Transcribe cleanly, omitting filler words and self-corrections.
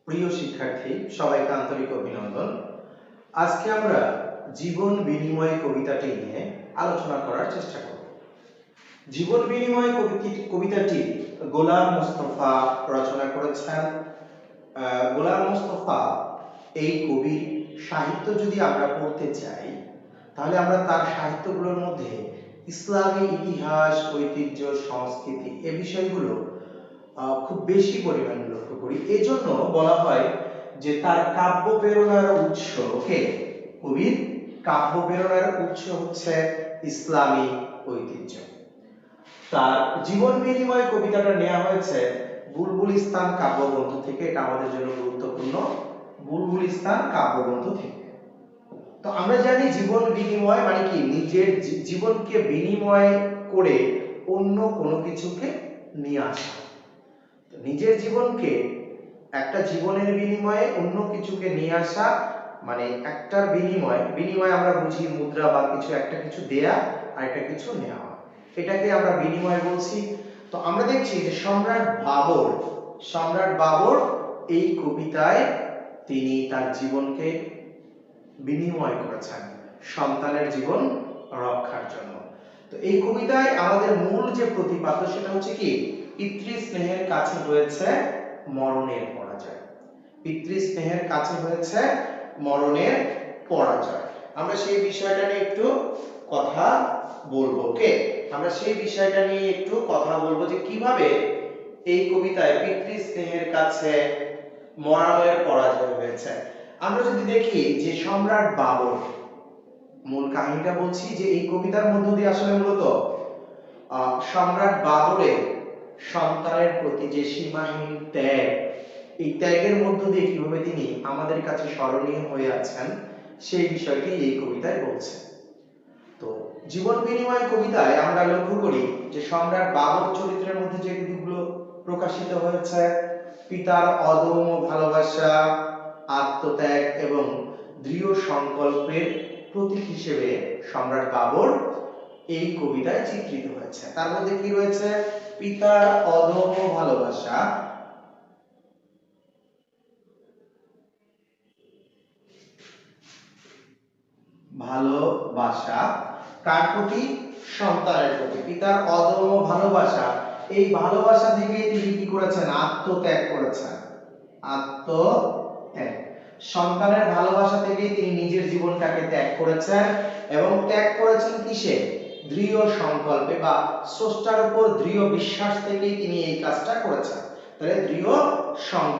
প্রিয় শিক্ষার্থী, সবাইকে আন্তরিক অভিনন্দন। আজকে আমরা জীবন বিনিময় কবিতাটি নিয়ে আলোচনা করার চেষ্টা করব। জীবন বিনিময় কবিতাটি গোলাম মোস্তফা রচনা করেছেন। গোলাম মোস্তফা এই কবির সাহিত্য যদি আমরা পড়তে চাই, তাহলে আমরা তার সাহিত্যগুলোর মধ্যে ইসলামী ইতিহাস, ঐতিহ্য, সংস্কৃতি এ বিষয়গুলো খুব বেশি পরিমাণে লক্ষ্য করি। এজন্য বলা হয় যে তার কাব্য প্রেরণার উৎস, কবির কাব্য প্রেরণার উৎস হচ্ছে ইসলামী ঐতিহ্য। তার জীবন বিনিময় কবিতাটা নেওয়া হয়েছে বুলবুলিস্তান কাব্যগ্রন্থ থেকে। এটা আমাদের জন্য গুরুত্বপূর্ণ, বুলবুলিস্তান কাব্যগ্রন্থ থেকে। তো আমরা জানি জীবন বিনিময় মানে কি, নিজের জীবনকে বিনিময় করে অন্য কোনো কিছুকে নিয়ে আসা। নিজের জীবনকে একটা জীবনের বিনিময়ে অন্য কিছুকে নিয়ে আসা, মানে একটার বিনিময় আমরা বুঝি মুদ্রা বা কিছু, একটা কিছু দেয়া আর একটা কিছু নেওয়া, এটাকে আমরা বিনিময় বলছি। তো আমরা দেখছি যে সম্রাট বাবর এই কবিতায় তিনি তার জীবনকে বিনিময় করেছেন সন্তানের জীবন রক্ষার জন্য। তো এই কবিতায় আমাদের মূল যে প্রতিপাদ্য সেটা হচ্ছে কি, পিতৃস্নেহের কাছে হয়েছে মরণের পরাজয়। পিতৃস্নেহের কাছে হয়েছে মরণের পরাজয়। আমরা সেই বিষয়টা নিয়ে একটু কথা বলবো। আমরা সেই বিষয়টা নিয়ে একটু কথা বলবো যে কিভাবে এই কবিতায় পিতৃস্নেহের কাছে মরণের পরাজয় হয়েছে। আমরা যদি দেখি যে সম্রাট বাবর, মূল কাহিনীটা বলছি যে এই কবিতার মধ্য দিয়ে আসলে মূলত সম্রাট বাবরের সন্তানের প্রতি যে সীমাহীন ত্যাগ, এই ত্যাগের মধ্য দিয়ে কিভাবে তিনি আমাদের কাছে স্মরণীয় হয়ে আছেন সেই বিষয়টি এই কবিতায় বলছে। তো জীবন বিনিময় কবিতায় আমরা লক্ষ্য করি যে সম্রাট বাবর চরিত্রের মধ্যে যে দিকগুলো প্রকাশিত হয়েছে, পিতার অদম্য ভালোবাসা, আত্মত্যাগ এবং দৃঢ় সংকল্পের প্রতীক হিসেবে সম্রাট বাবর এই কবিতায় চিত্রিত হয়েছে। তার মধ্যে কি রয়েছে? পিতার অদম্য ভালোবাসা, কার প্রতি? সন্তানের প্রতি। পিতার অদম্য ভালোবাসা, এই ভালোবাসা থেকে তিনি কি করেছেন? আত্মত্যাগ করেছেন। আত্মত্যাগ, সন্তানের ভালোবাসা থেকে তিনি নিজের জীবনটাকে ত্যাগ করেছেন এবং ত্যাগ করেছেন কিসে? দৃঢ় সংকল্পে বা স্রষ্টার উপর দৃঢ় বিশ্বাস থেকেই তিনি এই কাজটা করেছেন। তাহলে দৃঢ় সংকল্প